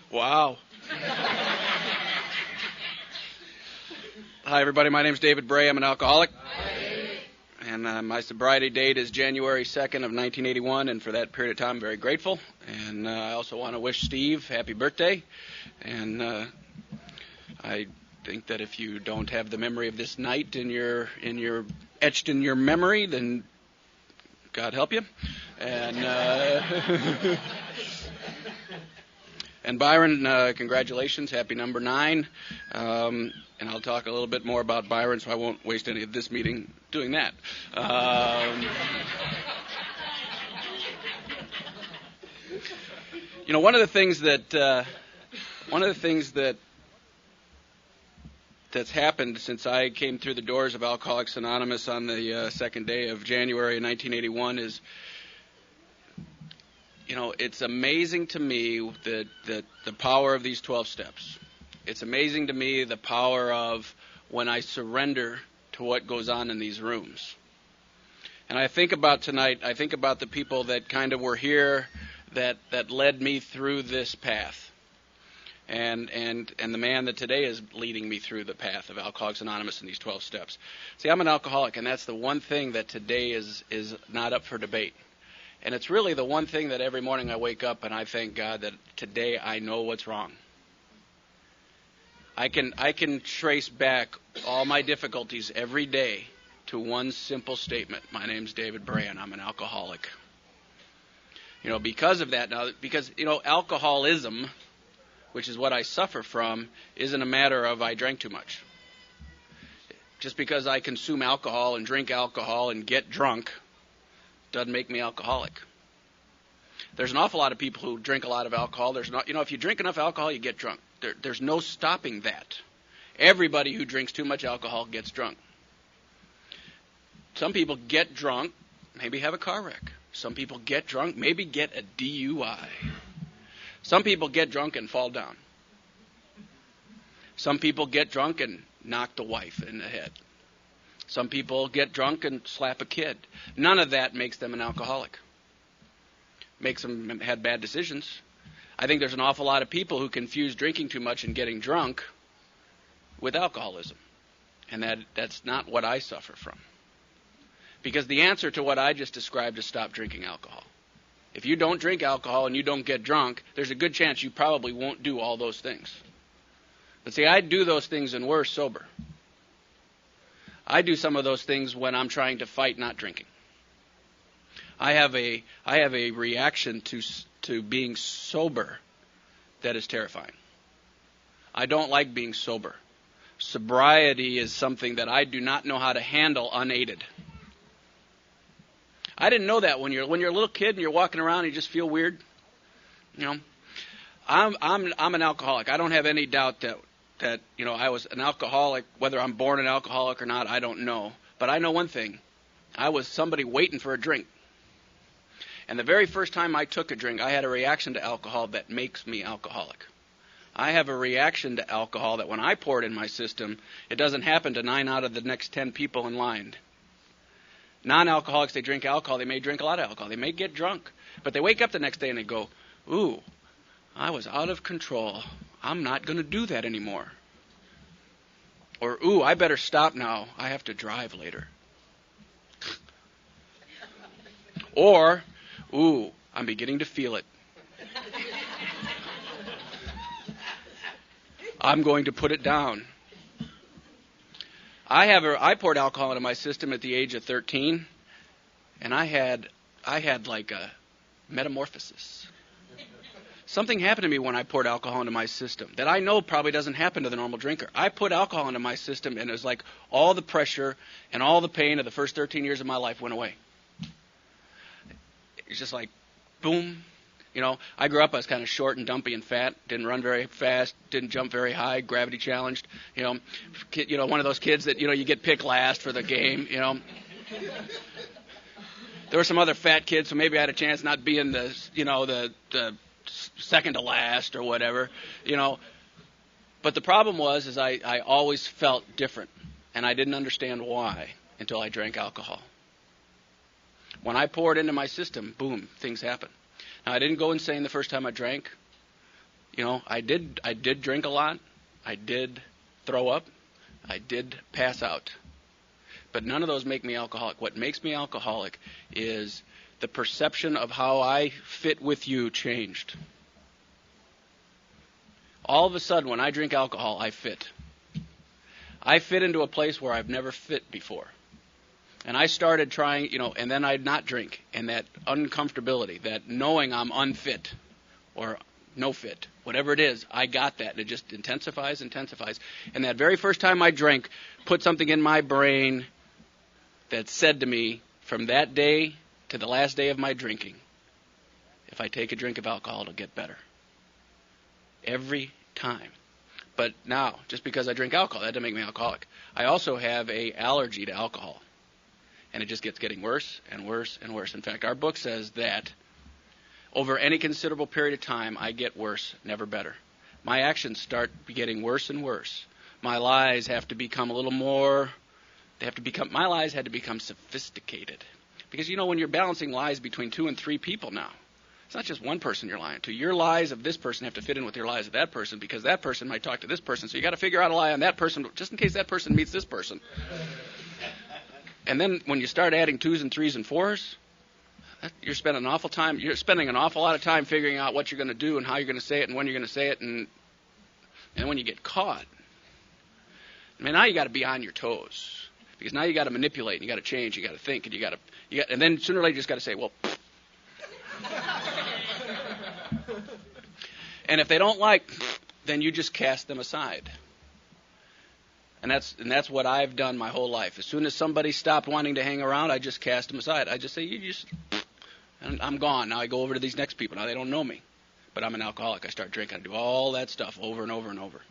Wow. Hi, everybody. My name is David Bray. I'm an alcoholic. And my sobriety date is January 2nd of 1981. And for that period of time, I'm very grateful. And I also want to wish Steve happy birthday. And I think that if you don't have the memory of this night etched in your memory, then God help you. And and Byron, congratulations, happy number 9. And I'll talk a little bit more about Byron, so I won't waste any of this meeting doing that. One of the things that's happened since I came through the doors of Alcoholics Anonymous on the second day of January 1981 is, it's amazing to me the power of these 12 steps. It's amazing to me the power of when I surrender to what goes on in these rooms. And I think about tonight, I think about the people that kind of were here that led me through this path. And the man that today is leading me through the path of Alcoholics Anonymous in these 12 steps. See, I'm an alcoholic, and that's the one thing that today is not up for debate. And it's really the one thing that every morning I wake up and I thank God that today I know what's wrong. I can trace back all my difficulties every day to one simple statement. My name's David Bray, and I'm an alcoholic. Because of that now, because, alcoholism, which is what I suffer from, isn't a matter of I drank too much. Just because I consume alcohol and drink alcohol and get drunk doesn't make me alcoholic. There's an awful lot of people who drink a lot of alcohol. If you drink enough alcohol, you get drunk. There's no stopping that. Everybody who drinks too much alcohol gets drunk. Some people get drunk, maybe have a car wreck. Some people get drunk, maybe get a DUI. Some people get drunk and fall down. Some people get drunk and knock the wife in the head. Some people get drunk and slap a kid. None of that makes them an alcoholic. Makes them have bad decisions. I think there's an awful lot of people who confuse drinking too much and getting drunk with alcoholism. And that's not what I suffer from. Because the answer to what I just described is stop drinking alcohol. If you don't drink alcohol and you don't get drunk, there's a good chance you probably won't do all those things. But see, I do those things and we're sober. I do some of those things when I'm trying to fight not drinking. I have a reaction to being sober that is terrifying. I don't like being sober. Sobriety is something that I do not know how to handle unaided. I didn't know that when you're a little kid and you're walking around and you just feel weird. I'm an alcoholic. I don't have any doubt that I was an alcoholic. Whether I'm born an alcoholic or not, I don't know. But I know one thing. I was somebody waiting for a drink. And the very first time I took a drink, I had a reaction to alcohol that makes me alcoholic. I have a reaction to alcohol that when I pour it in my system, it doesn't happen to 9 out of the next 10 people in line. Non-alcoholics, they drink alcohol. They may drink a lot of alcohol. They may get drunk. But they wake up the next day and they go, ooh, I was out of control. I'm not going to do that anymore. Or, ooh, I better stop now. I have to drive later. Or, ooh, I'm beginning to feel it. I'm going to put it down. I poured alcohol into my system at the age of 13, and I had like a metamorphosis. Something happened to me when I poured alcohol into my system that I know probably doesn't happen to the normal drinker. I put alcohol into my system, and it was like all the pressure and all the pain of the first 13 years of my life went away. It's just like, boom. I grew up, I was kind of short and dumpy and fat, didn't run very fast, didn't jump very high, gravity challenged, one of those kids that, you get picked last for the game, There were some other fat kids, so maybe I had a chance not being the second to last or whatever, But the problem was I always felt different, and I didn't understand why until I drank alcohol. When I poured into my system, boom, things happened. Now, I didn't go insane the first time I drank. I did drink a lot. I did throw up. I did pass out. But none of those make me alcoholic. What makes me alcoholic is the perception of how I fit with you changed. All of a sudden, when I drink alcohol, I fit. I fit into a place where I've never fit before. And I started trying, and then I'd not drink. And that uncomfortability, that knowing I'm unfit or no fit, whatever it is, I got that. And it just intensifies. And that very first time I drank, put something in my brain that said to me, from that day to the last day of my drinking, if I take a drink of alcohol, it'll get better. Every time. But now, just because I drink alcohol, that doesn't make me alcoholic. I also have an allergy to alcohol. And it just gets getting worse and worse and worse. In fact, our book says that over any considerable period of time, I get worse, never better. My actions start getting worse and worse. My lies have to become a little more, my lies had to become sophisticated. Because, when you're balancing lies between 2 and 3 people now, it's not just one person you're lying to. Your lies of this person have to fit in with your lies of that person, because that person might talk to this person. So you got to figure out a lie on that person just in case that person meets this person. And then when you start adding 2s and 3s and 4s, you're spending an awful lot of time figuring out what you're going to do and how you're going to say it and when you're going to say it, and when you get caught, now you got to be on your toes, because now you got to manipulate, and you got to change, you got to think, and and then sooner or later you just got to say, well. And if they don't like, then you just cast them aside. And that's what I've done my whole life. As soon as somebody stopped wanting to hang around, I just cast them aside. I just say, and I'm gone. Now I go over to these next people. Now they don't know me. But I'm an alcoholic. I start drinking. I do all that stuff over and over and over.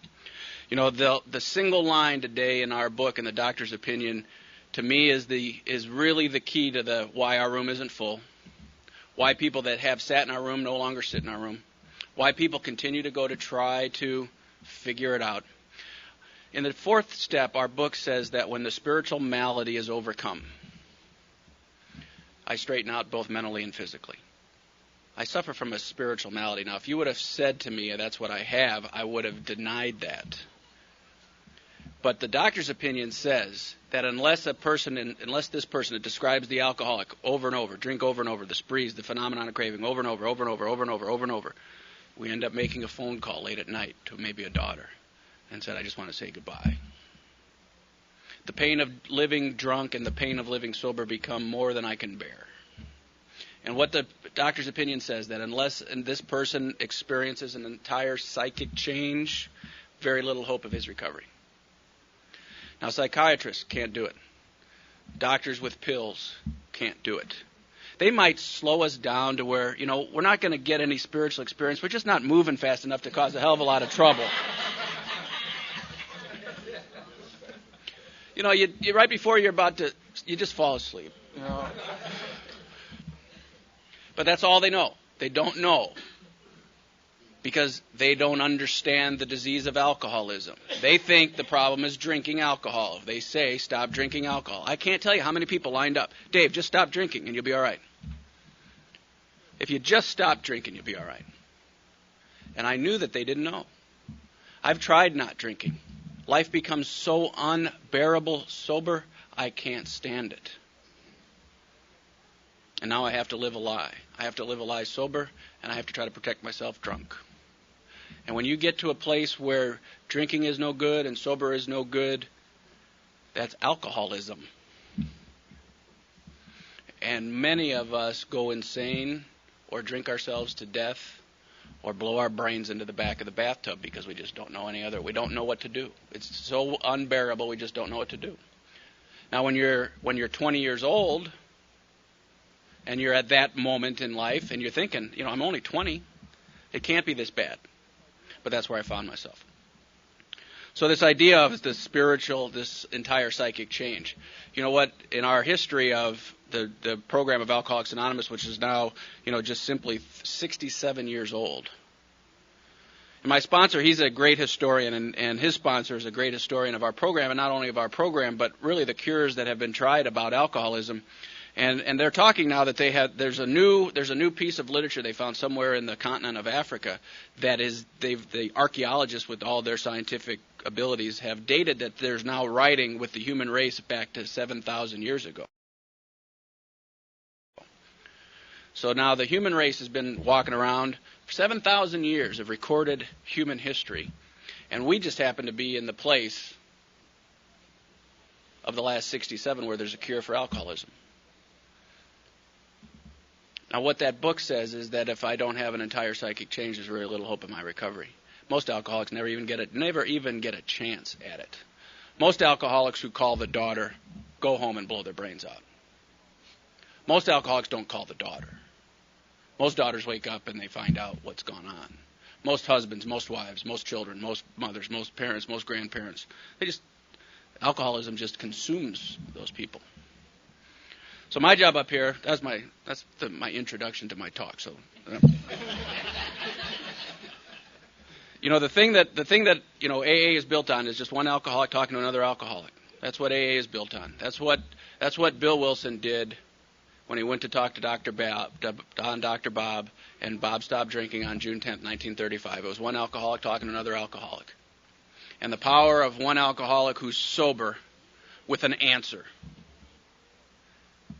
The single line today in our book, in the doctor's opinion, to me is really the key to why our room isn't full. Why people that have sat in our room no longer sit in our room. Why people continue to go to try to figure it out. In the 4th step, our book says that when the spiritual malady is overcome, I straighten out both mentally and physically. I suffer from a spiritual malady. Now, if you would have said to me that's what I have, I would have denied that. But the doctor's opinion says that unless this person that describes the alcoholic over and over, drink over and over, the sprees, the phenomenon of craving over and over, we end up making a phone call late at night to maybe a daughter and said, I just want to say goodbye. The pain of living drunk and the pain of living sober become more than I can bear. And what the doctor's opinion says, that unless this person experiences an entire psychic change, very little hope of his recovery. Now, psychiatrists can't do it. Doctors with pills can't do it. They might slow us down to where, we're not going to get any spiritual experience. We're just not moving fast enough to cause a hell of a lot of trouble. You right before you're about to, you just fall asleep. But that's all they know. They don't know. Because they don't understand the disease of alcoholism. They think the problem is drinking alcohol. They say, stop drinking alcohol. I can't tell you how many people lined up. Dave, just stop drinking and you'll be all right. If you just stop drinking, you'll be all right. And I knew that they didn't know. I've tried not drinking. Life becomes so unbearable sober, I can't stand it. And now I have to live a lie. I have to live a lie sober, and I have to try to protect myself drunk. And when you get to a place where drinking is no good and sober is no good, that's alcoholism. And many of us go insane or drink ourselves to death or blow our brains into the back of the bathtub because we just don't know any other. We don't know what to do. It's so unbearable, we just don't know what to do. Now, when you're 20 years old and you're at that moment in life and you're thinking, I'm only 20. It can't be this bad. But that's where I found myself. So this idea of this entire psychic change. You know what? In our history of the program of Alcoholics Anonymous, which is now, just simply 67 years old. And my sponsor, he's a great historian, and his sponsor is a great historian of our program, and not only of our program, but really the cures that have been tried about alcoholism. And they're talking now that there's a new piece of literature they found somewhere in the continent of Africa that is the archaeologists with all their scientific abilities have dated that there's now writing with the human race back to 7,000 years ago. So now the human race has been walking around for 7,000 years of recorded human history, and we just happen to be in the place of the last 67 where there's a cure for alcoholism. Now, what that book says is that if I don't have an entire psychic change, there's very little hope of my recovery. Most alcoholics never even get a chance at it. Most alcoholics who call the daughter go home and blow their brains out. Most alcoholics don't call the daughter. Most daughters wake up and they find out what's gone on. Most husbands, most wives, most children, most mothers, most parents, most grandparents, alcoholism just consumes those people. So my job up here, that's my introduction to my talk. So, the thing that AA is built on is just one alcoholic talking to another alcoholic. That's what AA is built on. That's what Bill Wilson did when he went to talk to Dr. Bob, and Bob stopped drinking on June 10th, 1935. It was one alcoholic talking to another alcoholic. And the power of one alcoholic who's sober with an answer.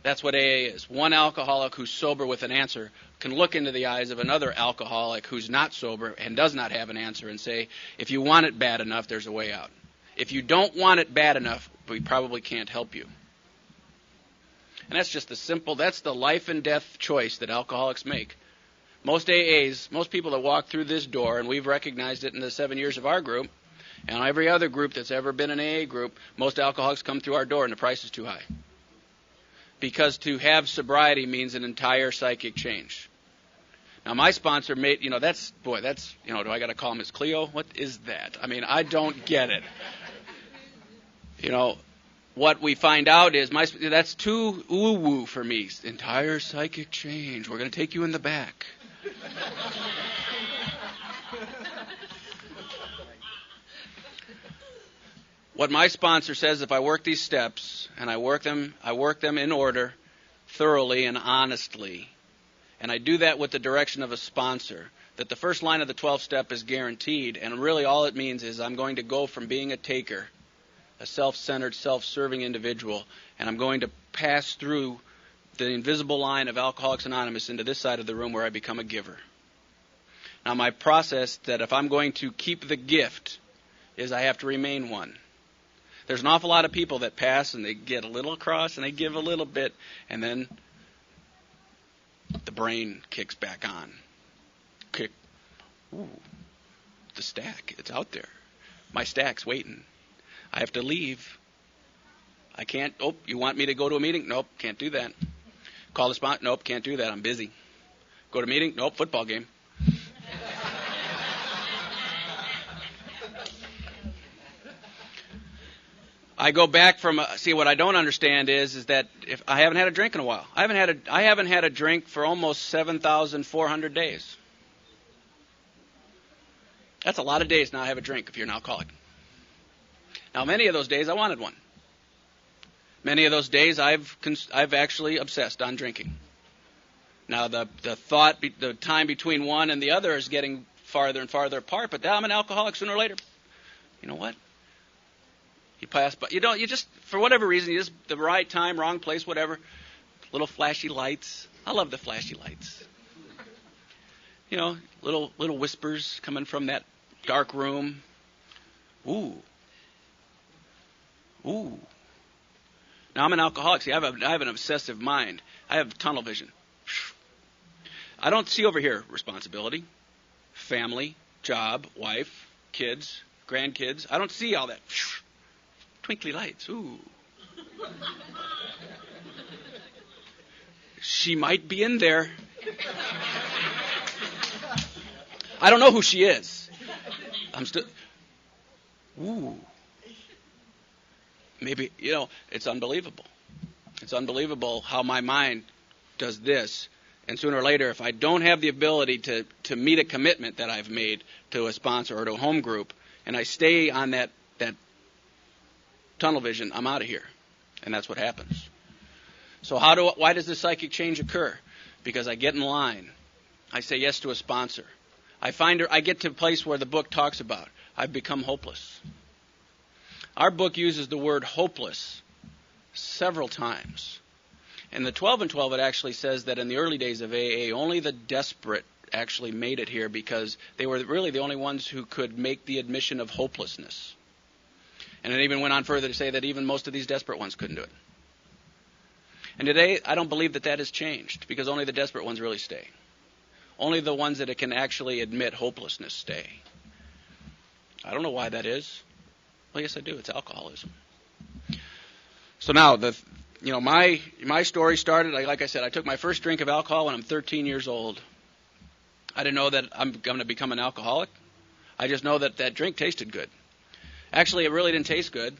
That's what AA is. One alcoholic who's sober with an answer can look into the eyes of another alcoholic who's not sober and does not have an answer and say, if you want it bad enough, there's a way out. If you don't want it bad enough, we probably can't help you. And that's just that's the life and death choice that alcoholics make. Most AAs, most people that walk through this door, and we've recognized it in the 7 years of our group, and every other group that's ever been an AA group, most alcoholics come through our door and the price is too high. Because to have sobriety means an entire psychic change. Now, my sponsor made, do I got to call Miss Cleo? What is that? I mean, I don't get it. What we find out is, that's too woo-woo for me. Entire psychic change. We're going to take you in the back. What my sponsor says, if I work these steps, and I work them in order, thoroughly and honestly, and I do that with the direction of a sponsor, that the first line of the 12th step is guaranteed, and really all it means is I'm going to go from being a taker, a self-centered, self-serving individual, and I'm going to pass through the invisible line of Alcoholics Anonymous into this side of the room where I become a giver. Now, my process that if I'm going to keep the gift is I have to remain one. There's an awful lot of people that pass and they get a little across and they give a little bit, and then the brain kicks back on. Ooh, the stack, it's out there. My stack's waiting. I have to leave. I can't. Oh, you want me to go to a meeting? Nope, can't do that. Call the spot? Nope, can't do that. I'm busy. Go to a meeting? Nope, football game. I go back from what I don't understand is that if I haven't had a drink in a while. I haven't had a drink for almost 7,400 days. That's a lot of days not have a drink if you're an alcoholic. Now, many of those days I wanted one. Many of those days I've actually obsessed on drinking. Now, the time between one and the other is getting farther and farther apart, but I'm an alcoholic sooner or later. You know what? You pass, but you just, for whatever reason, you just, the right time, wrong place, whatever. Little flashy lights. I love the flashy lights. Little whispers coming from that dark room. Ooh. Now, I'm an alcoholic. See, I have an obsessive mind. I have tunnel vision. I don't see over here responsibility, family, job, wife, kids, grandkids. I don't see all that. Twinkly lights. Ooh. She might be in there. I don't know who she is. I'm still. Ooh. Maybe, it's unbelievable. It's unbelievable how my mind does this. And sooner or later, if I don't have the ability to meet a commitment that I've made to a sponsor or to a home group, and I stay on that tunnel vision, I'm out of here. And that's what happens. So why does this psychic change occur? Because I get in line. I say yes to a sponsor. I get to a place where the book talks about I've become hopeless. Our book uses the word hopeless several times. In the 12 and 12, it actually says that in the early days of AA, only the desperate actually made it here because they were really the only ones who could make the admission of hopelessness. And it even went on further to say that even most of these desperate ones couldn't do it. And today, I don't believe that has changed because only the desperate ones really stay. Only the ones that can actually admit hopelessness stay. I don't know why that is. Well, yes, I do. It's alcoholism. So now, my story started, like I said, I took my first drink of alcohol when I'm 13 years old. I didn't know that I'm going to become an alcoholic. I just know that drink tasted good. Actually, it really didn't taste good,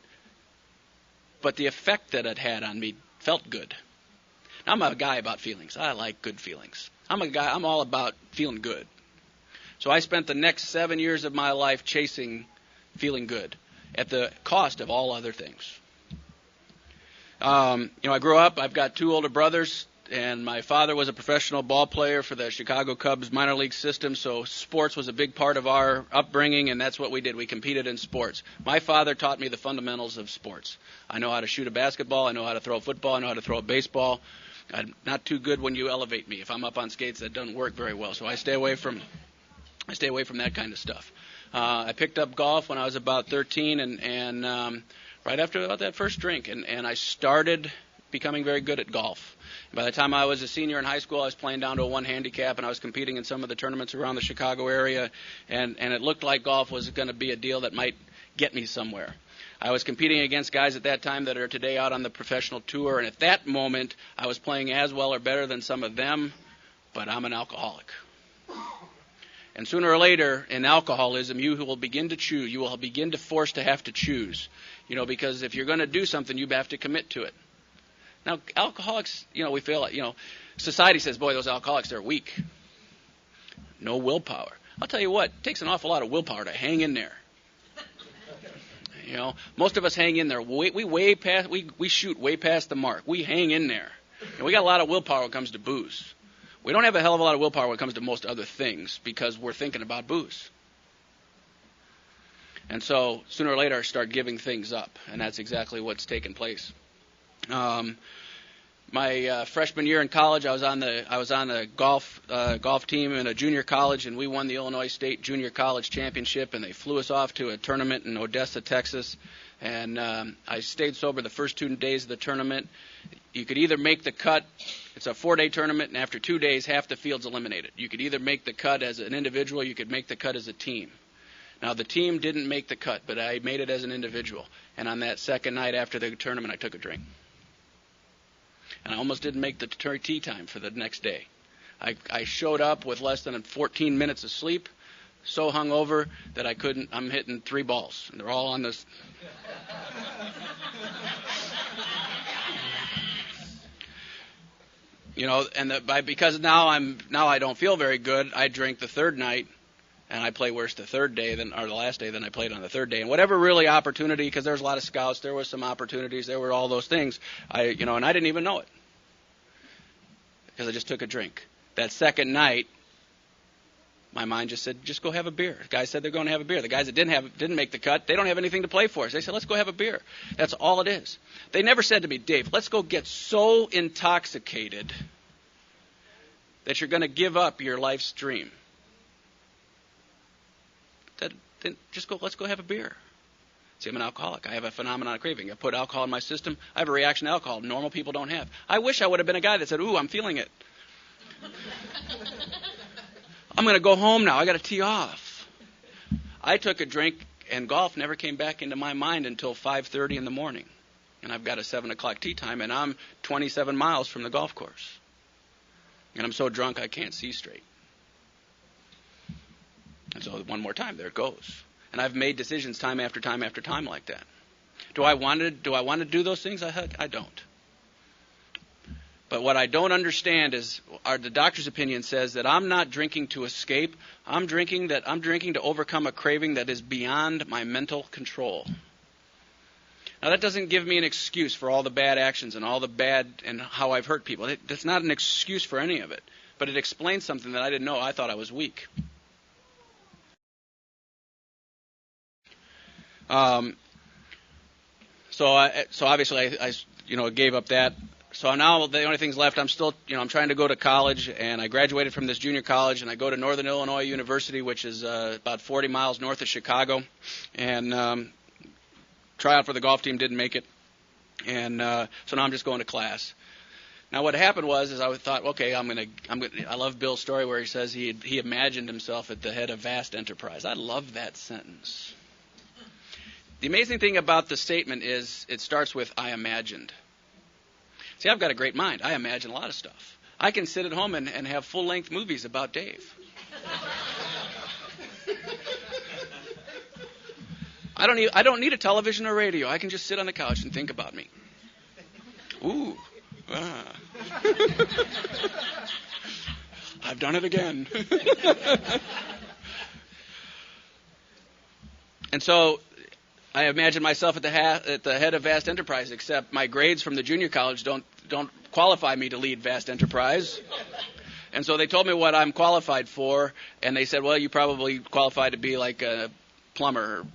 but the effect that it had on me felt good. Now, I'm a guy about feelings. I like good feelings. I'm all about feeling good. So I spent the next 7 years of my life chasing feeling good at the cost of all other things. I grew up, I've got 2 older brothers, and my father was a professional ball player for the Chicago Cubs minor league system, so sports was a big part of our upbringing, and that's what we did. We competed in sports. My father taught me the fundamentals of sports. I know how to shoot a basketball, I know how to throw a football, I know how to throw a baseball. I'm not too good when you elevate me. If I'm up on skates, that doesn't work very well, so I stay away from that kind of stuff. I picked up golf when I was about 13, and right after about that first drink, and I started becoming very good at golf. By the time I was a senior in high school, I was playing down to a 1 handicap, and I was competing in some of the tournaments around the Chicago area, and it looked like golf was going to be a deal that might get me somewhere. I was competing against guys at that time that are today out on the professional tour, and at that moment, I was playing as well or better than some of them, but I'm an alcoholic. And sooner or later, in alcoholism, you will begin to choose. You will begin to force to have to choose. Because if you're going to do something, you have to commit to it. Now, alcoholics, we feel, society says, boy, those alcoholics, they're weak. No willpower. I'll tell you what, it takes an awful lot of willpower to hang in there. Most of us hang in there. We shoot way past the mark. We hang in there. And we got a lot of willpower when it comes to booze. We don't have a hell of a lot of willpower when it comes to most other things because we're thinking about booze. And so sooner or later I start giving things up, and that's exactly what's taken place. My freshman year in college, I was on the golf team in a junior college, and we won the Illinois State Junior College Championship, and they flew us off to a tournament in Odessa, Texas. And I stayed sober the first 2 days of the tournament. You could either make the cut. It's a 4-day tournament, and after 2 days, half the field's eliminated. You could either make the cut as an individual, you could make the cut as a team. Now, the team didn't make the cut, but I made it as an individual. And on that second night after the tournament, I took a drink. And I almost didn't make the tee time for the next day. I showed up with less than 14 minutes of sleep, so hungover that I'm hitting 3 balls. And they're all on this. Because now I don't feel very good, I drink the 3rd night. And I play worse the 3rd day the last day than I played on the 3rd day. And whatever really opportunity, because there was a lot of scouts, there was some opportunities, there were all those things. And I didn't even know it because I just took a drink. That second night, my mind just said, just go have a beer. The guys said they're going to have a beer. The guys that didn't make the cut, they don't have anything to play for. So they said, let's go have a beer. That's all it is. They never said to me, Dave, let's go get so intoxicated that you're going to give up your life's dream. Then let's go have a beer. See, I'm an alcoholic. I have a phenomenon of craving. I put alcohol in my system. I have a reaction to alcohol normal people don't have. I wish I would have been a guy that said, ooh, I'm feeling it. I'm going to go home now. I got to tee off. I took a drink, and golf never came back into my mind until 5:30 in the morning. And I've got a 7 o'clock tee time, and I'm 27 miles from the golf course. And I'm so drunk I can't see straight. And so one more time, there it goes. And I've made decisions time after time after time like that. Do I want to do those things? I don't. But what I don't understand is the doctor's opinion says that I'm not drinking to escape. I'm drinking to overcome a craving that is beyond my mental control. Now, that doesn't give me an excuse for all the bad actions and all the bad and how I've hurt people. That's not an excuse for any of it. But it explains something that I didn't know. I thought I was weak. So obviously I gave up that. So now the only things left, I'm still, I'm trying to go to college, and I graduated from this junior college, and I go to Northern Illinois University, which is about 40 miles north of Chicago, and try out for the golf team, didn't make it, and so now I'm just going to class. Now what happened was I thought, okay, I love Bill's story where he says he imagined himself at the head of vast enterprise. I love that sentence. The amazing thing about the statement is it starts with I imagined. See, I've got a great mind. I imagine a lot of stuff. I can sit at home and have full-length movies about Dave. I don't need a television or radio. I can just sit on the couch and think about me. Ooh. Ah. I've done it again. And so I imagine myself at the head of Vast Enterprise, except my grades from the junior college don't qualify me to lead Vast Enterprise. And so they told me what I'm qualified for, and they said, well, you probably qualify to be like a plumber,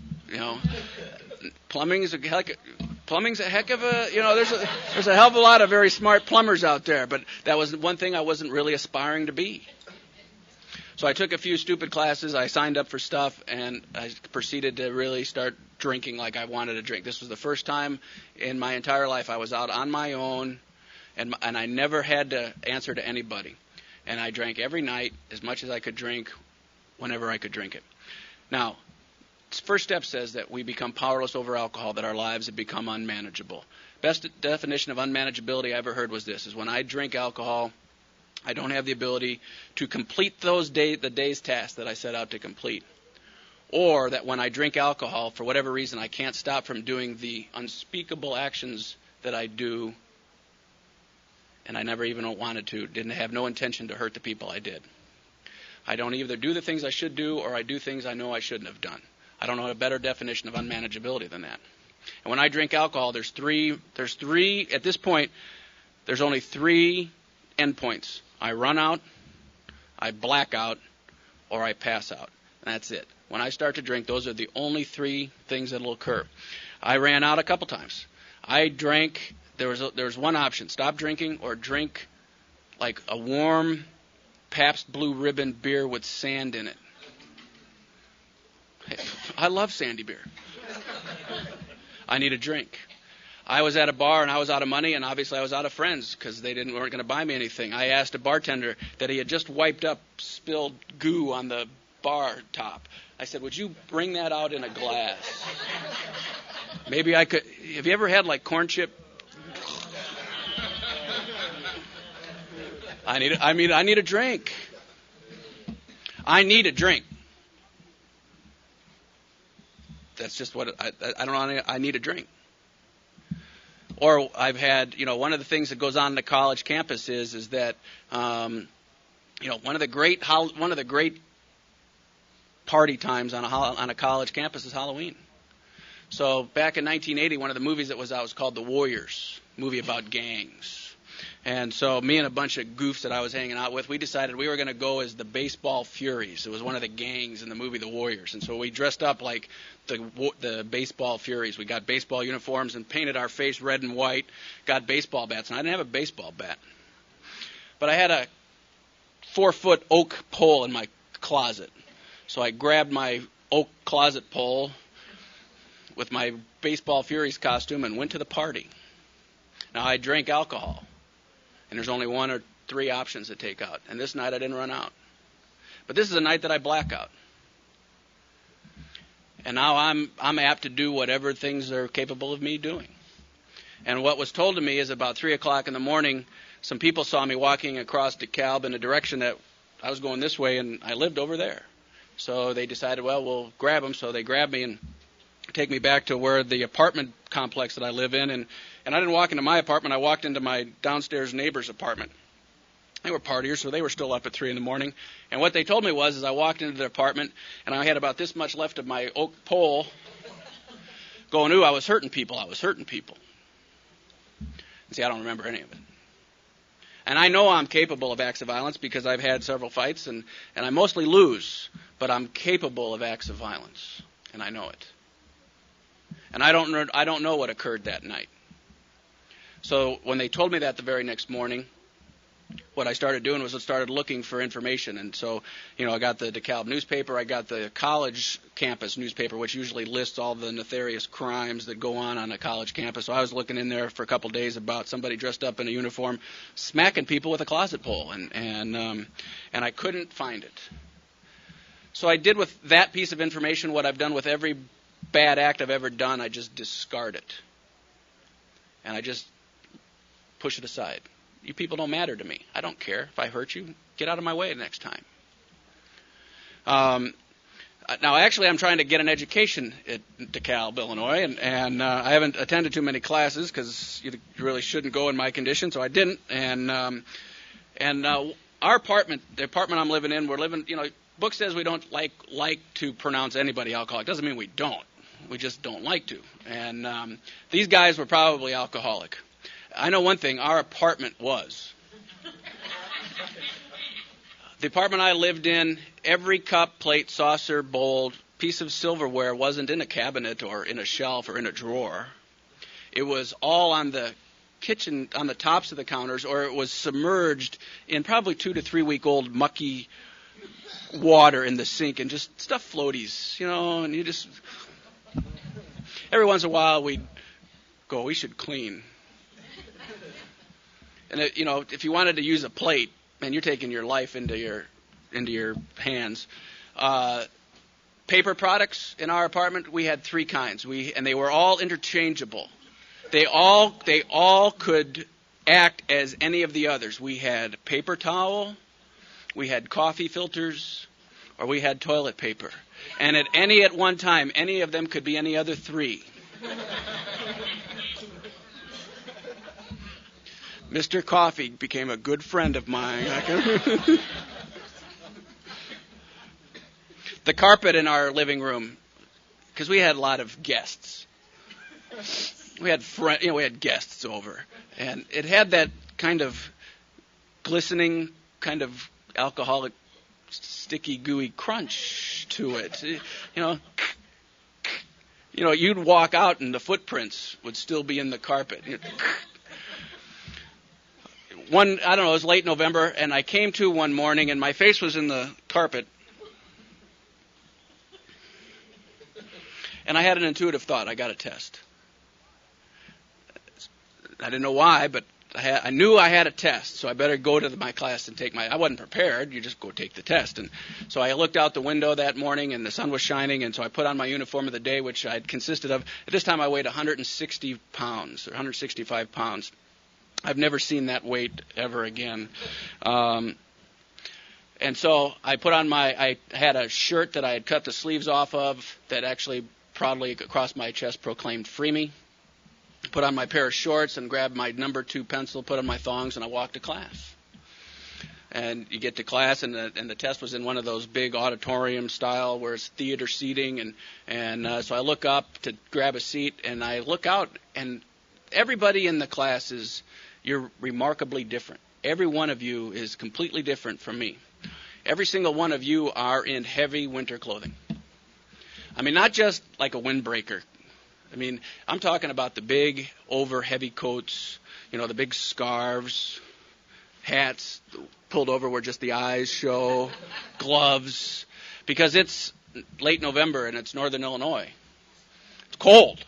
Plumbing's a heck of a, there's a hell of a lot of very smart plumbers out there, but that was one thing I wasn't really aspiring to be. So I took a few stupid classes, I signed up for stuff, and I proceeded to really start drinking like I wanted to drink. This was the first time in my entire life I was out on my own, and I never had to answer to anybody. And I drank every night as much as I could drink whenever I could drink it. Now, first step says that we become powerless over alcohol, that our lives have become unmanageable. Best definition of unmanageability I ever heard was this, is when I drink alcohol, I don't have the ability to complete the day's tasks that I set out to complete. Or that when I drink alcohol, for whatever reason, I can't stop from doing the unspeakable actions that I do, and I never even wanted to, didn't have no intention to hurt the people I did. I don't either do the things I should do, or I do things I know I shouldn't have done. I don't know a better definition of unmanageability than that. And when I drink alcohol, there's three, at this point, there's only three endpoints. I run out, I black out, or I pass out. And that's it. When I start to drink, those are the only three things that will occur. I ran out a couple times. I drank, there was one option, stop drinking or drink like a warm Pabst Blue Ribbon beer with sand in it. I love sandy beer. I need a drink. I was at a bar and I was out of money, and obviously I was out of friends because they weren't going to buy me anything. I asked a bartender that he had just wiped up spilled goo on the bar top. I said, would you bring that out in a glass? Maybe I could. Have you ever had like corn chip? I need a drink. I need a drink. That's just what I don't know. I need a drink. Or I've had, one of the things that goes on the college campus is that, one of the great party times on a college campus is Halloween. So back in 1980, one of the movies that was out was called The Warriors, movie about gangs. And so me and a bunch of goofs that I was hanging out with, we decided we were going to go as the Baseball Furies. It was one of the gangs in the movie The Warriors. And so we dressed up like the Baseball Furies. We got baseball uniforms and painted our face red and white, got baseball bats. And I didn't have a baseball bat. But I had a 4-foot oak pole in my closet. So I grabbed my oak closet pole with my Baseball Furies costume and went to the party. Now I drank alcohol. And there's only one or three options to take out. And this night I didn't run out. But this is a night that I black out. And now I'm apt to do whatever things are capable of me doing. And what was told to me is about 3 o'clock in the morning, some people saw me walking across DeKalb in a direction that I was going this way, and I lived over there. So they decided, well, we'll grab them. So they grabbed me and take me back to where the apartment complex that I live in. And I didn't walk into my apartment. I walked into my downstairs neighbor's apartment. They were partiers, so they were still up at 3 in the morning. And what they told me was I walked into their apartment, and I had about this much left of my oak pole going, ooh, I was hurting people. And see, I don't remember any of it. And I know I'm capable of acts of violence because I've had several fights, and I mostly lose, but I'm capable of acts of violence, and I know it. And I don't know what occurred that night. So when they told me that the very next morning, what I started doing was I started looking for information. And so, I got the DeKalb newspaper. I got the college campus newspaper, which usually lists all the nefarious crimes that go on a college campus. So I was looking in there for a couple of days about somebody dressed up in a uniform smacking people with a closet pole, and I couldn't find it. So I did with that piece of information what I've done with every bad act I've ever done. I just discard it, and I just push it aside. You people don't matter to me. I don't care if I hurt you. Get out of my way next time. Now, actually, I'm trying to get an education at DeKalb, Illinois, and I haven't attended too many classes because you really shouldn't go in my condition, so I didn't. And our apartment, the apartment I'm living in, we're living. Book says we don't like to pronounce anybody alcoholic. Doesn't mean we don't. We just don't like to. And these guys were probably alcoholic. I know one thing, our apartment was. The apartment I lived in, every cup, plate, saucer, bowl, piece of silverware wasn't in a cabinet or in a shelf or in a drawer. It was all on the kitchen, on the tops of the counters, or it was submerged in probably 2 to 3 week old mucky water in the sink and just stuff floaties, and you just, every once in a while we'd go, we should clean. And if you wanted to use a plate, man, you're taking your life into your hands. Paper products in our apartment, we had 3 kinds. And they were all interchangeable. They all could act as any of the others. We had paper towel, we had coffee filters, or we had toilet paper. And at one time, any of them could be any other 3. Mr. Coffee became a good friend of mine. The carpet in our living room, because we had a lot of guests. We had guests over, and it had that kind of glistening, kind of alcoholic, sticky, gooey crunch to it. You'd walk out and the footprints would still be in the carpet. It was late November, and I came to one morning, and my face was in the carpet. And I had an intuitive thought, I got a test. I didn't know why, but I knew I had a test, so I better go to my class and I wasn't prepared, you just go take the test. And so I looked out the window that morning, and the sun was shining, and so I put on my uniform of the day, which I'd consisted of. At this time, I weighed 160 pounds, or 165 pounds. I've never seen that weight ever again. And so I put on I had a shirt that I had cut the sleeves off of that actually proudly across my chest proclaimed "Free Me." Put on my pair of shorts and grabbed my number 2 pencil, put on my thongs, and I walked to class. And you get to class, and the test was in one of those big auditorium style where it's theater seating, and so I look up to grab a seat, and I look out, and everybody in the class you're remarkably different. Every one of you is completely different from me. Every single one of you are in heavy winter clothing. I mean, not just like a windbreaker. I mean, I'm talking about the big over heavy coats, the big scarves, hats pulled over where just the eyes show, gloves, because it's late November and it's northern Illinois. It's cold.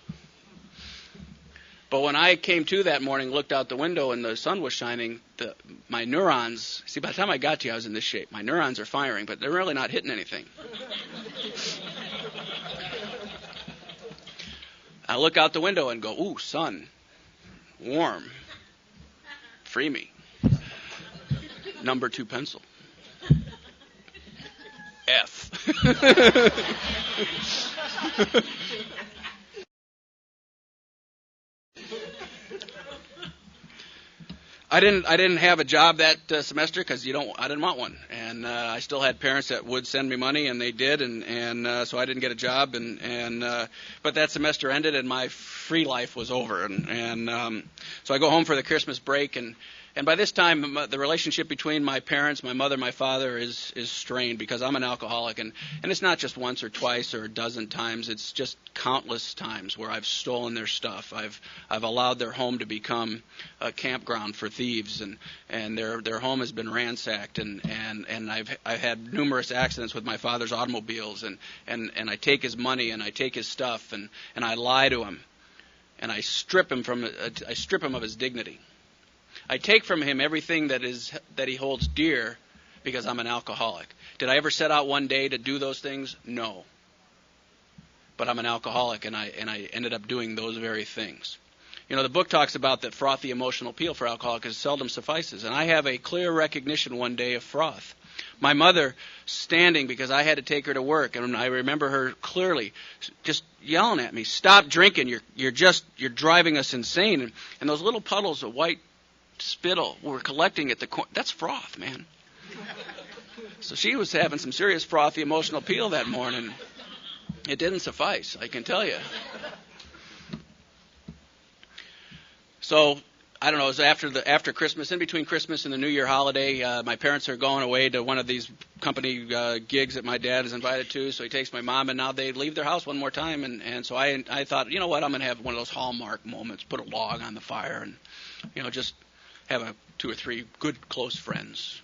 But when I came to that morning, looked out the window, and the sun was shining, my neurons, by the time I got to you, I was in this shape. My neurons are firing, but they're really not hitting anything. I look out the window and go, ooh, sun, warm, free me. Number 2 pencil. F. I didn't have a job that semester because I didn't want one, and I still had parents that would send me money, and they did, and so I didn't get a job, but that semester ended, and my free life was over, and so I go home for the Christmas break, and by this time the relationship between my parents, my mother, my father, is strained because I'm an alcoholic, and it's not just once or twice or a dozen times, it's just countless times where I've stolen their stuff. I've allowed their home to become a campground for thieves, and their home has been ransacked, and I've had numerous accidents with my father's automobiles, and I take his money and I take his stuff, and I lie to him, and I strip him of his dignity. I take from him everything that he holds dear because I'm an alcoholic. Did I ever set out one day to do those things? No. But I'm an alcoholic, and I ended up doing those very things. You know, the book talks about that frothy emotional appeal for alcoholics seldom suffices. And I have a clear recognition one day of froth. My mother standing because I had to take her to work, and I remember her clearly just yelling at me, "Stop drinking! You're driving us insane!" And those little puddles of white spittle were collecting at the corner. That's froth, man. So she was having some serious frothy emotional appeal that morning. It didn't suffice, I can tell you. So I don't know. It was after Christmas, in between Christmas and the New Year holiday. My parents are going away to one of these company gigs that my dad is invited to. So he takes my mom, and now they leave their house one more time. And so I thought, you know what, I'm going to have one of those Hallmark moments, put a log on the fire, and just have 2 or 3 good close friends.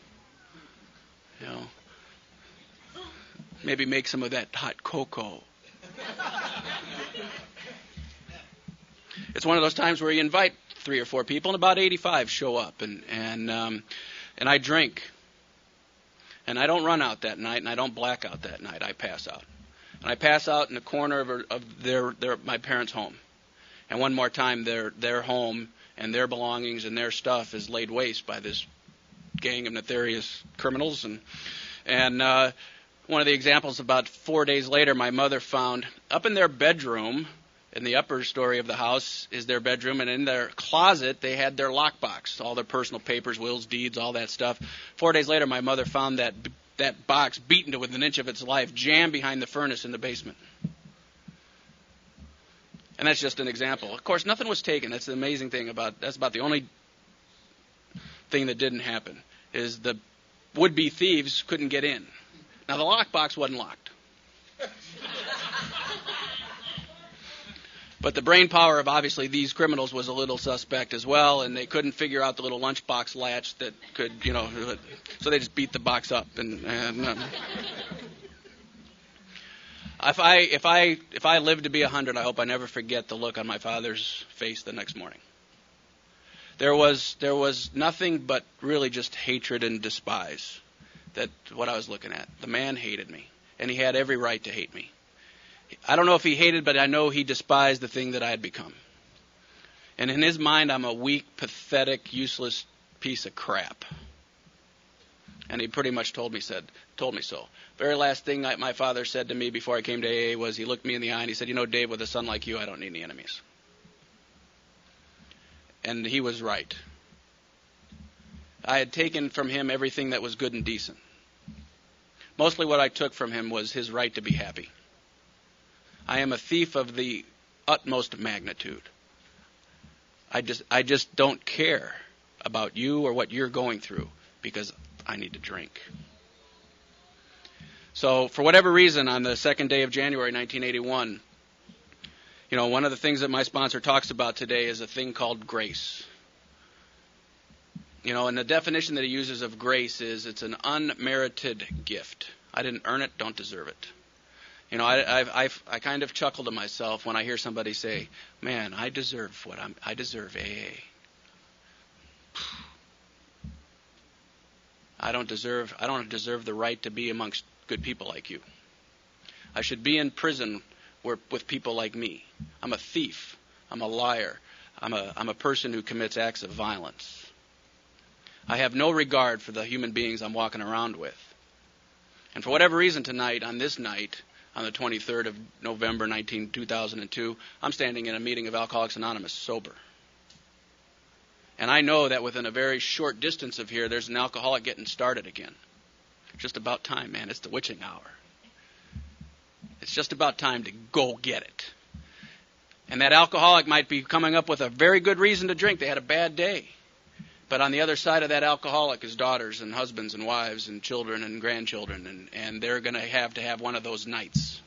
Maybe make some of that hot cocoa. It's one of those times where you invite 3 or 4 people, and about 85 show up, and I drink, and I don't run out that night, and I don't black out that night. I pass out, and I pass out in the corner of my parents' home, and one more time their home and their belongings and their stuff is laid waste by this gang of nefarious criminals, and one of the examples, about 4 days later, my mother found up in their bedroom. In the upper story of the house is their bedroom, and in their closet they had their lockbox, all their personal papers, wills, deeds, all that stuff. 4 days later, my mother found that box beaten to within an inch of its life, jammed behind the furnace in the basement. And that's just an example. Of course, nothing was taken. That's the amazing thing that's about the only thing that didn't happen, is the would-be thieves couldn't get in. Now, the lockbox wasn't locked. But the brain power of, obviously, these criminals was a little suspect as well, and they couldn't figure out the little lunchbox latch that could, so they just beat the box up. If I live to be 100, I hope I never forget the look on my father's face the next morning. There was nothing but really just hatred and despise. That's what I was looking at. The man hated me, and he had every right to hate me. I don't know if he hated, but I know he despised the thing that I had become. And in his mind, I'm a weak, pathetic, useless piece of crap. And he pretty much told me so. Very last thing my father said to me before I came to AA was, he looked me in the eye and he said, Dave, with a son like you, I don't need any enemies. And he was right. I had taken from him everything that was good and decent. Mostly what I took from him was his right to be happy. I am a thief of the utmost magnitude. I just don't care about you or what you're going through because I need to drink. So for whatever reason, on the second day of January 1981, one of the things that my sponsor talks about today is a thing called grace. And the definition that he uses of grace is it's an unmerited gift. I didn't earn it, don't deserve it. I kind of chuckle to myself when I hear somebody say, "Man, I deserve AA." I don't deserve the right to be amongst good people like you. I should be in prison with people like me. I'm a thief. I'm a liar. I'm a person who commits acts of violence. I have no regard for the human beings I'm walking around with. And for whatever reason tonight, on this night, on the 23rd of November, 2002, I'm standing in a meeting of Alcoholics Anonymous, sober. And I know that within a very short distance of here, there's an alcoholic getting started again. Just about time, man. It's the witching hour. It's just about time to go get it. And that alcoholic might be coming up with a very good reason to drink. They had a bad day. But on the other side of that alcoholic is daughters and husbands and wives and children and grandchildren. And they're going to have one of those nights.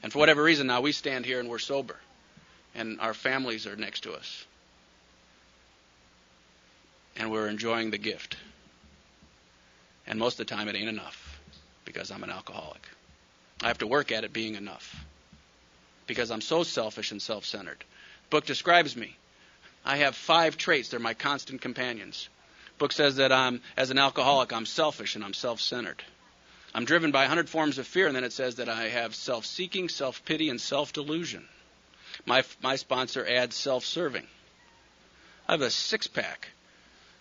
And for whatever reason, now we stand here and we're sober. And our families are next to us. And we're enjoying the gift. And most of the time it ain't enough because I'm an alcoholic. I have to work at it being enough because I'm so selfish and self-centered. Book describes me. I have 5 traits. They're my constant companions. Book says that as an alcoholic, I'm selfish and I'm self-centered. I'm driven by 100 forms of fear, and then it says that I have self-seeking, self-pity, and self-delusion. My sponsor adds self-serving. I have a 6-pack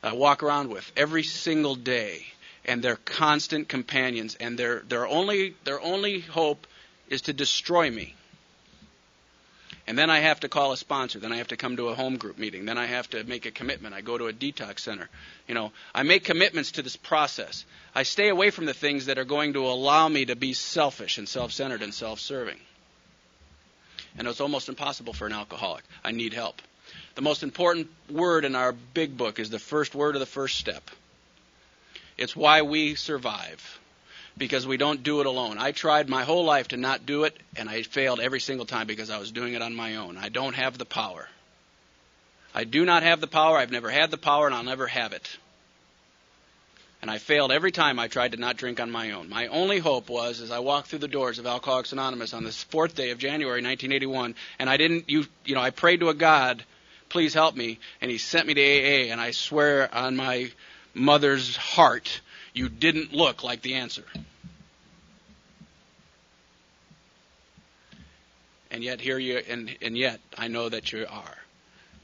I walk around with every single day. And they're constant companions, and their only hope is to destroy me. And then I have to call a sponsor. Then I have to come to a home group meeting. Then I have to make a commitment. I go to a detox center. I make commitments to this process. I stay away from the things that are going to allow me to be selfish and self-centered and self-serving. And it's almost impossible for an alcoholic. I need help. The most important word in our big book is the first word of the first step. It's why we survive, because we don't do it alone. I tried my whole life to not do it, and I failed every single time because I was doing it on my own. I don't have the power. I do not have the power. I've never had the power, and I'll never have it. And I failed every time I tried to not drink on my own. My only hope was, as I walked through the doors of Alcoholics Anonymous on this 4th day of January 1981, and I prayed to a God, please help me, and he sent me to AA, and I swear on my mother's heart, you didn't look like the answer. And yet here you and yet I know that you are.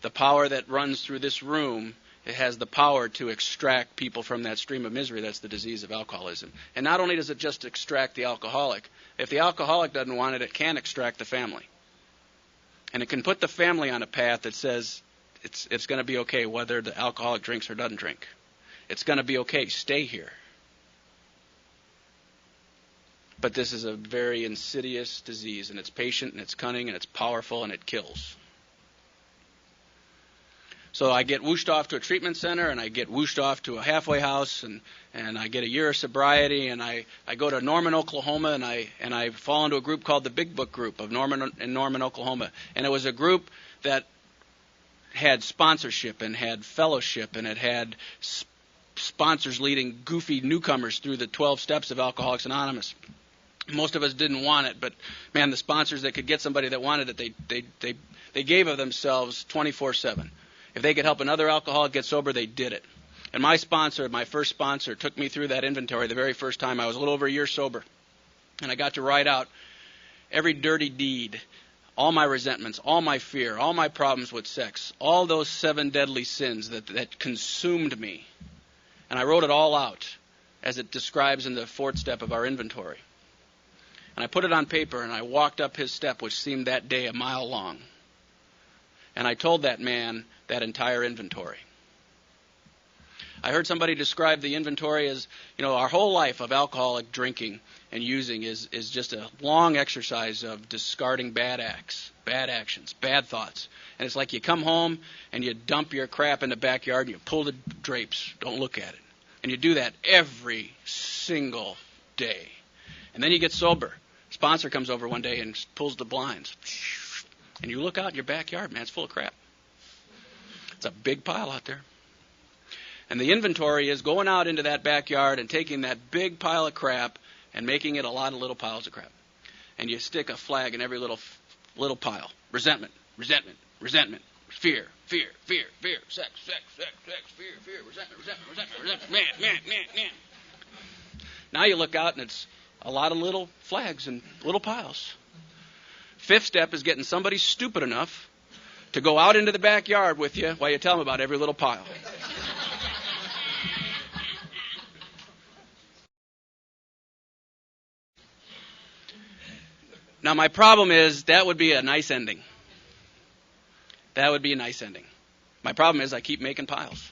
The power that runs through this room, it has the power to extract people from that stream of misery. That's the disease of alcoholism. And not only does it just extract the alcoholic, if the alcoholic doesn't want it, it can extract the family. And it can put the family on a path that says it's going to be okay whether the alcoholic drinks or doesn't drink. It's going to be okay. Stay here. But this is a very insidious disease, and it's patient, and it's cunning, and it's powerful, and it kills. So I get whooshed off to a treatment center, and I get whooshed off to a halfway house, and I get a year of sobriety, and I go to Norman, Oklahoma, and I fall into a group called the Big Book Group of Norman, Oklahoma. And it was a group that had sponsorship and had fellowship, and it had sponsors leading goofy newcomers through the 12 steps of Alcoholics Anonymous. Most of us didn't want it, but man, the sponsors that could get somebody that wanted it, they gave of themselves 24/7. If they could help another alcoholic get sober, they did it. And my first sponsor, took me through that inventory the very first time. I was a little over a year sober, and I got to write out every dirty deed, all my resentments, all my fear, all my problems with sex, all those 7 deadly sins that consumed me. And I wrote it all out as it describes in the 4th step of our inventory. And I put it on paper, and I walked up his step, which seemed that day a mile long. And I told that man that entire inventory. I heard somebody describe the inventory as, our whole life of alcoholic drinking and using is just a long exercise of discarding bad acts, bad actions, bad thoughts. And it's like you come home and you dump your crap in the backyard and you pull the drapes, don't look at it. And you do that every single day. And then you get sober. Sponsor comes over one day and pulls the blinds. And you look out in your backyard, man, it's full of crap. It's a big pile out there. And the inventory is going out into that backyard and taking that big pile of crap and making it a lot of little piles of crap. And you stick a flag in every little pile. Resentment, resentment, resentment, fear, fear, fear, fear, sex, sex, sex, sex, fear, fear, resentment, resentment, resentment, resentment, man. Now you look out and it's a lot of little flags and little piles. 5th step is getting somebody stupid enough to go out into the backyard with you while you tell them about every little pile. Now, my problem is that would be a nice ending. That would be a nice ending. My problem is I keep making piles.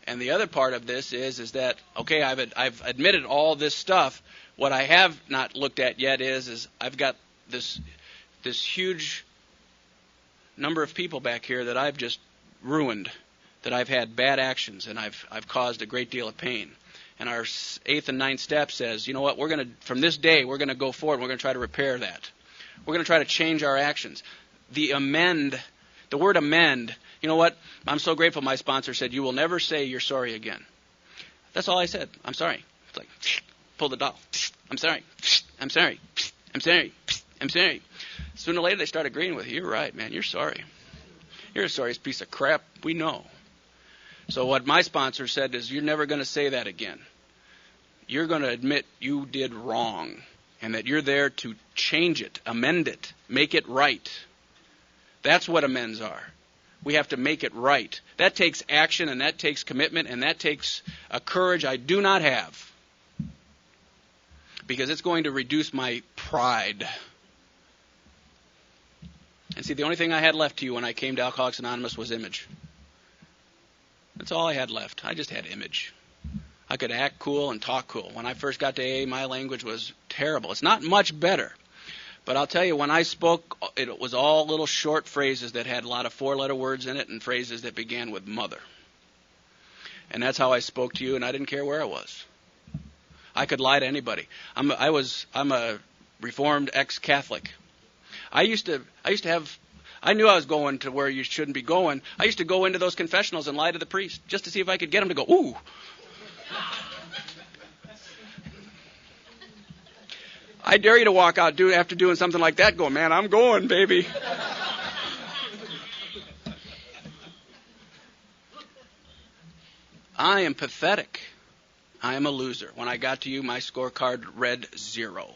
And the other part of this is that, okay, I've admitted all this stuff. What I have not looked at yet is I've got this huge number of people back here that I've just ruined, that I've had bad actions, and I've caused a great deal of pain. And our 8th and 9th step says, you know what, from this day, we're going to go forward, and we're going to try to repair that. We're going to try to change our actions. The word amend, you know what, I'm so grateful my sponsor said, you will never say you're sorry again. That's all I said. I'm sorry. It's like, pull the doll. I'm sorry. I'm sorry. I'm sorry. I'm sorry. Sooner or later, they start agreeing with you. You're right, man. You're sorry. You're a sorry piece of crap. We know. So what my sponsor said is, you're never going to say that again. You're going to admit you did wrong, and that you're there to change it, amend it, make it right. That's what amends are. We have to make it right. That takes action, and that takes commitment, and that takes a courage I do not have, because it's going to reduce my pride. And see, the only thing I had left to you when I came to Alcoholics Anonymous was image. That's all I had left. I just had image. I could act cool and talk cool. When I first got to AA, my language was terrible. It's not much better. But I'll tell you, when I spoke, it was all little short phrases that had a lot of 4-letter words in it and phrases that began with mother. And that's how I spoke to you, and I didn't care where I was. I could lie to anybody. I'm a Reformed ex-Catholic. I knew I was going to where you shouldn't be going. I used to go into those confessionals and lie to the priest just to see if I could get him to go, ooh. I dare you to walk out after doing something like that, go, man, I'm going, baby. I am pathetic. I am a loser. When I got to you, my scorecard read 0.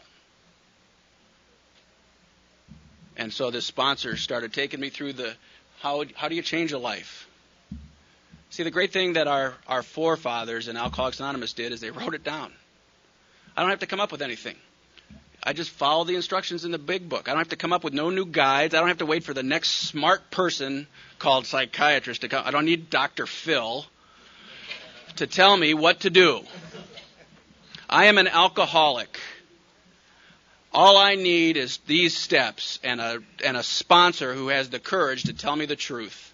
And so this sponsor started taking me through how do you change a life? See, the great thing that our forefathers in Alcoholics Anonymous did is they wrote it down. I don't have to come up with anything. I just follow the instructions in the big book. I don't have to come up with no new guides. I don't have to wait for the next smart person called psychiatrist to come. I don't need Dr. Phil to tell me what to do. I am an alcoholic. All I need is these steps and a sponsor who has the courage to tell me the truth.